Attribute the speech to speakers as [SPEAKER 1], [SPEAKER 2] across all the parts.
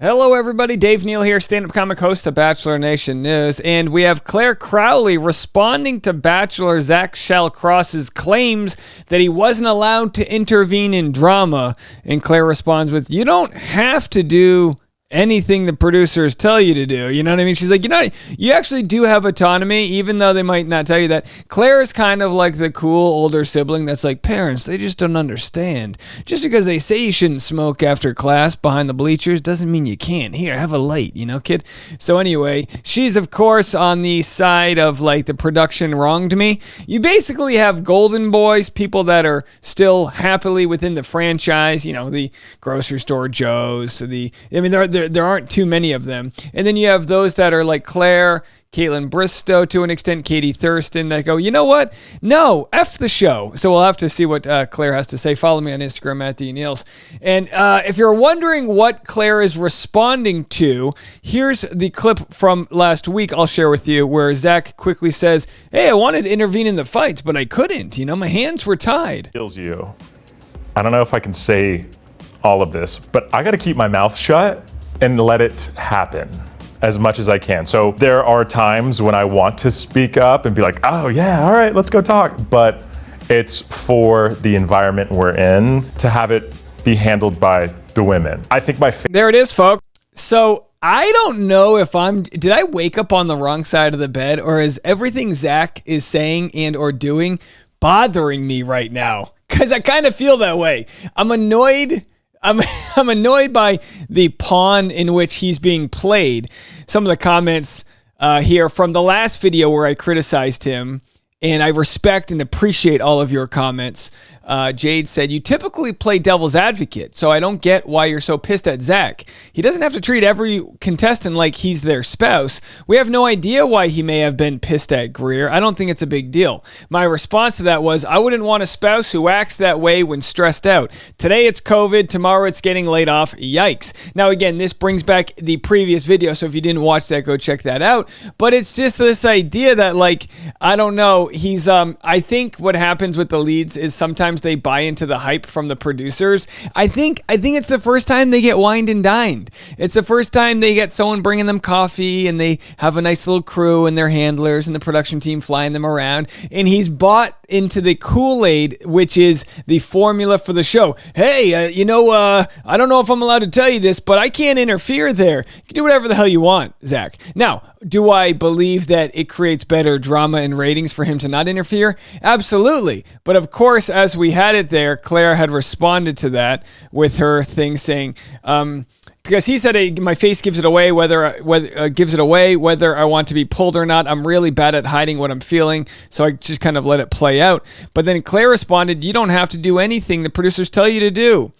[SPEAKER 1] Hello, everybody. Dave Neal here, stand-up comic host of Bachelor Nation News, and we have Clare Crawley responding to Bachelor Zach Shallcross's claims that he wasn't allowed to intervene in drama. And Clare responds with, "You don't have to do anything the producers tell you to do." You know what I mean? She's like, you actually do have autonomy, even though they might not tell you that. Claire is kind of like the cool older sibling that's like, parents, they just don't understand. Just because they say you shouldn't smoke after class behind the bleachers doesn't mean you can't. Here, have a light, kid? So anyway, she's of course on the side of like the production wronged me. You basically have golden boys, people that are still happily within the franchise, the grocery store Joes, there aren't too many of them. And then you have those that are like Claire, Caitlin Bristow, to an extent, Katie Thurston, that go, you know what? No, F the show. So we'll have to see what Claire has to say. Follow me on Instagram at DNeals. And if you're wondering what Claire is responding to, here's the clip from last week I'll share with you where Zach quickly says, hey, I wanted to intervene in the fights, but I couldn't. My hands were tied.
[SPEAKER 2] Kills you. I don't know if I can say all of this, but I got to keep my mouth shut and let it happen as much as I can. So there are times when I want to speak up and be like, oh yeah, all right, let's go talk. But it's for the environment we're in to have it be handled by the women. I think
[SPEAKER 1] there it is, folks. So I don't know if did I wake up on the wrong side of the bed, or is everything Zach is saying and or doing bothering me right now? Because I kind of feel that way. I'm annoyed. I'm annoyed by the pawn in which he's being played. Some of the comments here from the last video where I criticized him, and I respect and appreciate all of your comments. Jade said, you typically play devil's advocate, so I don't get why you're so pissed at Zach. He doesn't have to treat every contestant like he's their spouse. We have no idea why he may have been pissed at Greer. I don't think it's a big deal. My response to that was, I wouldn't want a spouse who acts that way when stressed out. Today it's COVID, tomorrow it's getting laid off. Yikes. Now again, this brings back the previous video, so if you didn't watch that, go check that out. But it's just this idea that, like, I don't know, he's I think what happens with the leads is sometimes they buy into the hype from the producers. I think it's the first time they get wined and dined. It's the first time they get someone bringing them coffee and they have a nice little crew and their handlers and the production team flying them around. And he's bought into the Kool-Aid, which is the formula for the show. Hey, I don't know if I'm allowed to tell you this, but I can't interfere there. You can do whatever the hell you want, Zach. Now, do I believe that it creates better drama and ratings for him to not interfere? Absolutely. But of course, as we had it there, Claire had responded to that with her thing saying, because he said, hey, my face gives it away whether I want to be pulled or not. I'm really bad at hiding what I'm feeling, so I just kind of let it play out. But then Claire responded, you don't have to do anything the producers tell you to do.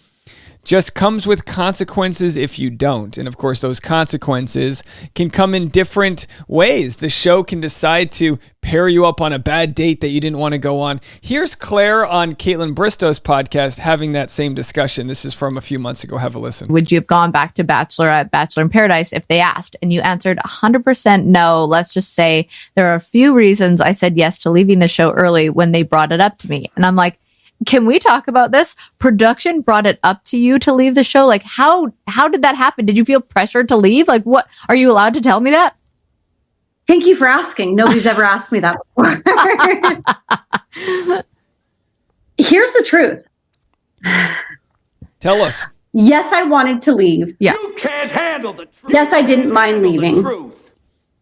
[SPEAKER 1] Just comes with consequences if you don't. And of course, those consequences can come in different ways. The show can decide to pair you up on a bad date that you didn't want to go on. Here's Claire on Caitlin Bristow's podcast having that same discussion. This is from a few months ago. Have a listen.
[SPEAKER 3] Would you have gone back to Bachelorette, Bachelor in Paradise if they asked? And you answered 100% no. Let's just say there are a few reasons I said yes to leaving the show early when they brought it up to me. And I'm like, can we talk about this? Production brought it up to you to leave the show. Like, how did that happen? Did you feel pressured to leave? Like, what? Are you allowed to tell me that?
[SPEAKER 4] Thank you for asking. Nobody's ever asked me that before. Here's the truth.
[SPEAKER 1] Tell us.
[SPEAKER 4] Yes, I wanted to leave.
[SPEAKER 3] Yeah.
[SPEAKER 5] You can't handle the truth.
[SPEAKER 4] Yes, I didn't mind leaving.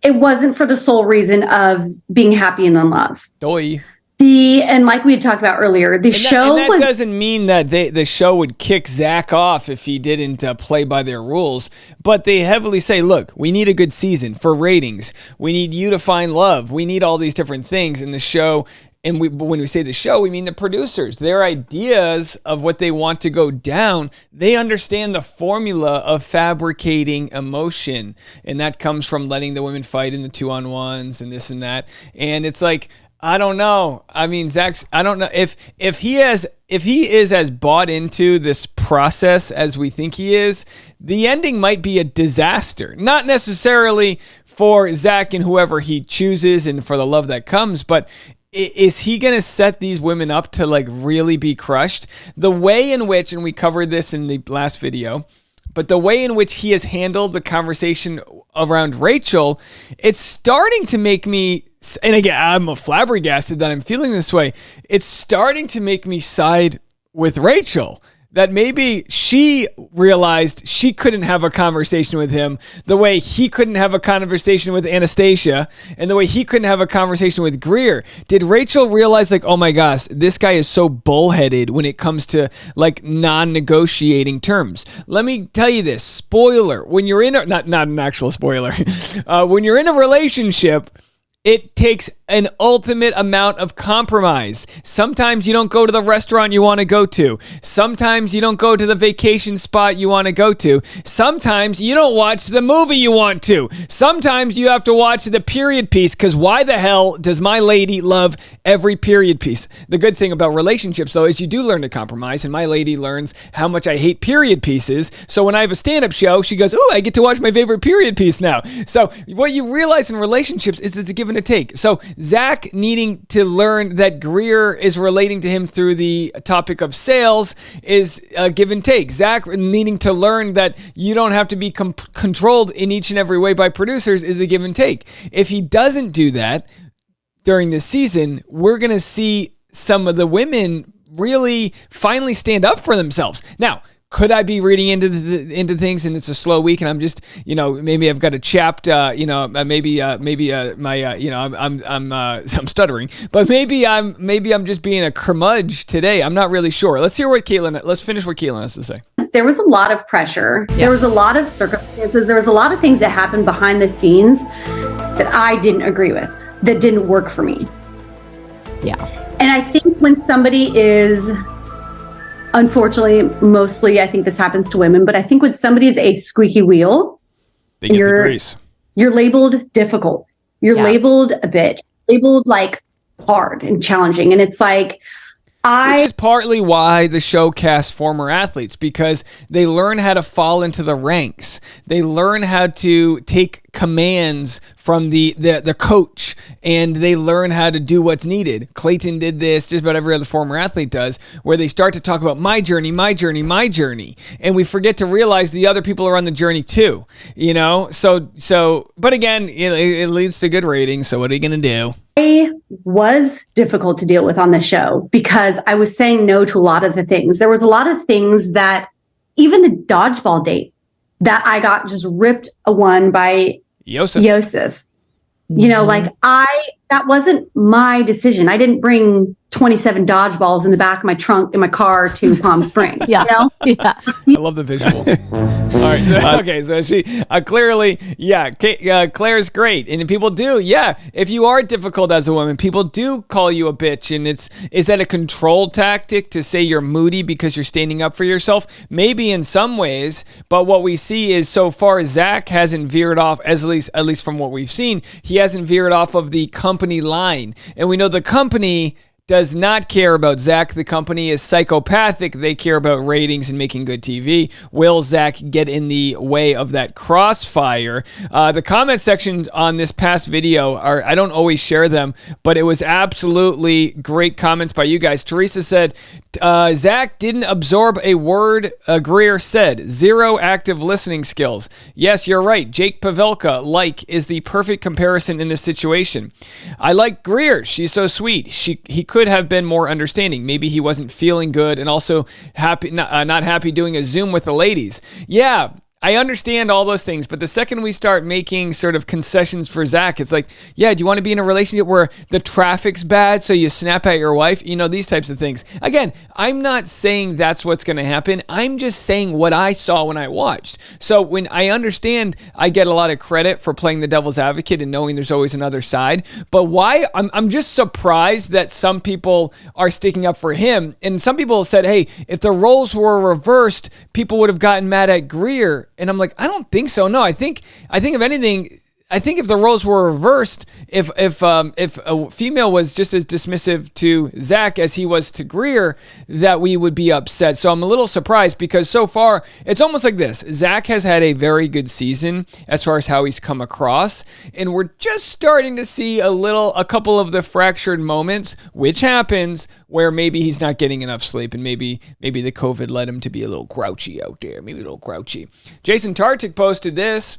[SPEAKER 4] It wasn't for the sole reason of being happy and in love.
[SPEAKER 1] Doy.
[SPEAKER 4] And like we had talked about earlier, the show
[SPEAKER 1] doesn't mean that the show would kick Zach off if he didn't play by their rules, but they heavily say, look, we need a good season for ratings. We need you to find love. We need all these different things in the show. And when we say the show, we mean the producers. Their ideas of what they want to go down, they understand the formula of fabricating emotion. And that comes from letting the women fight in the 2-on-1s and this and that. And it's like, I don't know. I mean, I don't know if he is as bought into this process as we think he is, the ending might be a disaster. Not necessarily for Zach and whoever he chooses and for the love that comes, but is he going to set these women up to like really be crushed? The way in which, and we covered this in the last video, but the way in which he has handled the conversation around Rachel, it's starting to make me, and again, I'm flabbergasted that I'm feeling this way. It's starting to make me side with Rachel. That maybe she realized she couldn't have a conversation with him the way he couldn't have a conversation with Anastasia and the way he couldn't have a conversation with Greer. Did Rachel realize, like, oh my gosh, this guy is so bullheaded when it comes to like non-negotiating terms? Let me tell you this, spoiler, when you're in a, not an actual spoiler, when you're in a relationship, it takes an ultimate amount of compromise. Sometimes you don't go to the restaurant you want to go to. Sometimes you don't go to the vacation spot you want to go to. Sometimes you don't watch the movie you want to. Sometimes you have to watch the period piece, because why the hell does my lady love every period piece? The good thing about relationships, though, is you do learn to compromise, and my lady learns how much I hate period pieces. So when I have a stand-up show, she goes, ooh, I get to watch my favorite period piece now. So what you realize in relationships is it's a give and a take. So Zach needing to learn that Greer is relating to him through the topic of sales is a give and take. Zach needing to learn that you don't have to be controlled in each and every way by producers is a give and take. If he doesn't do that during this season, we're going to see some of the women really finally stand up for themselves. Now, could I be reading into things and it's a slow week and I'm just, maybe I've got a chapped, I'm stuttering, but maybe I'm just being a curmudge today. I'm not really sure. Let's finish what Caitlin has to say.
[SPEAKER 4] There was a lot of pressure. Yeah. There was a lot of circumstances. There was a lot of things that happened behind the scenes that I didn't agree with, that didn't work for me.
[SPEAKER 3] Yeah.
[SPEAKER 4] And I think when somebody is, unfortunately, mostly I think this happens to women, but I think when somebody is a squeaky wheel,
[SPEAKER 1] they get the grease.
[SPEAKER 4] You're labeled difficult. You're labeled a bitch, labeled like hard and challenging. And it's like,
[SPEAKER 1] which is partly why the show casts former athletes, because they learn how to fall into the ranks. They learn how to take commands from the coach, and they learn how to do what's needed. Clayton did this, just about every other former athlete does, where they start to talk about my journey, and we forget to realize the other people are on the journey too. So but again, it leads to good ratings. So what are you gonna do?
[SPEAKER 4] I was difficult to deal with on the show because I was saying no to a lot of the things. There was a lot of things that, even the dodgeball date, that I got just ripped a one by Yosef. That wasn't my decision. I didn't bring 27 dodgeballs in the back of my trunk in my car to Palm Springs.
[SPEAKER 3] Yeah.
[SPEAKER 1] I love the visual. All right. Okay. So she clearly, Claire's great. And people do, if you are difficult as a woman, people do call you a bitch. And is that a control tactic to say you're moody because you're standing up for yourself? Maybe in some ways. But what we see is so far, Zach hasn't veered off, at least from what we've seen, he hasn't veered off of the company line. And we know the company does not care about Zach. The company is psychopathic. They care about ratings and making good TV. Will Zach get in the way of that crossfire? The comment sections on this past video I don't always share them, but it was absolutely great comments by you guys. Teresa said, Zach didn't absorb a word Greer said. Zero active listening skills. Yes, you're right. Jake Pavelka, is the perfect comparison in this situation. I like Greer. She's so sweet. He could have been more understanding. Maybe he wasn't feeling good and also not happy doing a Zoom with the ladies. Yeah, I understand all those things, but the second we start making sort of concessions for Zach, it's like, do you want to be in a relationship where the traffic's bad so you snap at your wife? These types of things. Again, I'm not saying that's what's going to happen. I'm just saying what I saw when I watched. So when I understand, I get a lot of credit for playing the devil's advocate and knowing there's always another side. But why? I'm just surprised that some people are sticking up for him. And some people said, hey, if the roles were reversed, people would have gotten mad at Greer. And I'm like, I don't think so. No, I think if anything, I think if the roles were reversed, if a female was just as dismissive to Zach as he was to Greer, that we would be upset. So I'm a little surprised because so far it's almost like this. Zach has had a very good season as far as how he's come across, and we're just starting to see a couple of the fractured moments, which happens where maybe he's not getting enough sleep, and maybe the COVID led him to be a little grouchy out there, maybe a little grouchy. Jason Tartik posted this.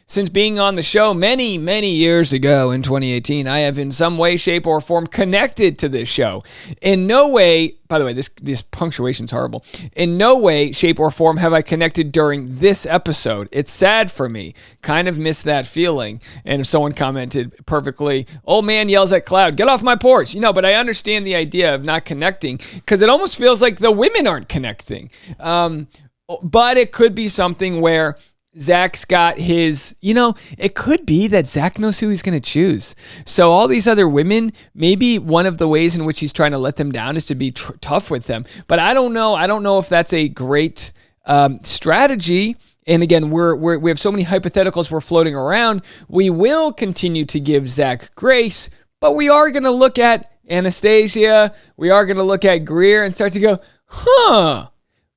[SPEAKER 1] Since being on the show many, many years ago in 2018, I have in some way, shape, or form connected to this show. In no way, by the way, this punctuation's horrible. In no way, shape, or form have I connected during this episode. It's sad for me. Kind of miss that feeling. And if someone commented perfectly, old man yells at cloud, get off my porch. But I understand the idea of not connecting because it almost feels like the women aren't connecting. But it could be something where Zach's got his, it could be that Zach knows who he's going to choose. So all these other women, maybe one of the ways in which he's trying to let them down is to be tough with them. But I don't know. I don't know if that's a great strategy. And again, we have so many hypotheticals we're floating around. We will continue to give Zach grace, but we are going to look at Anastasia. We are going to look at Greer and start to go,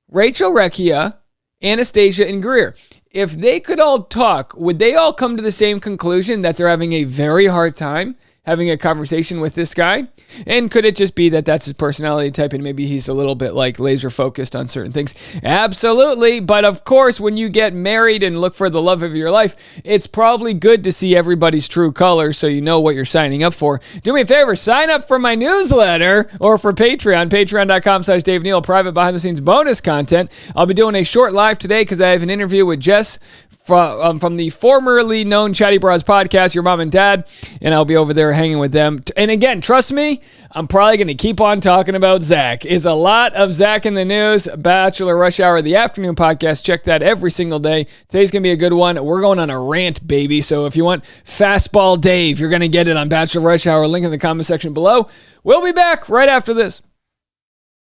[SPEAKER 1] Rachel Recchia, Anastasia, and Greer. If they could all talk, would they all come to the same conclusion that they're having a very hard time having a conversation with this guy? And could it just be that that's his personality type and maybe he's a little bit like laser focused on certain things? Absolutely. But of course, when you get married and look for the love of your life, it's probably good to see everybody's true colors so you know what you're signing up for. Do me a favor, sign up for my newsletter or for Patreon, patreon.com/Dave Neal, private behind the scenes bonus content. I'll be doing a short live today because I have an interview with Jess from the formerly known Chatty Bras podcast, Your Mom and Dad, and I'll be over there hanging with them. And again, trust me, I'm probably going to keep on talking about Zach. It's a lot of Zach in the news. Bachelor Rush Hour, the afternoon podcast. Check that every single day. Today's going to be a good one. We're going on a rant, baby. So if you want Fastball Dave, you're going to get it on Bachelor Rush Hour. Link in the comment section below. We'll be back right after this.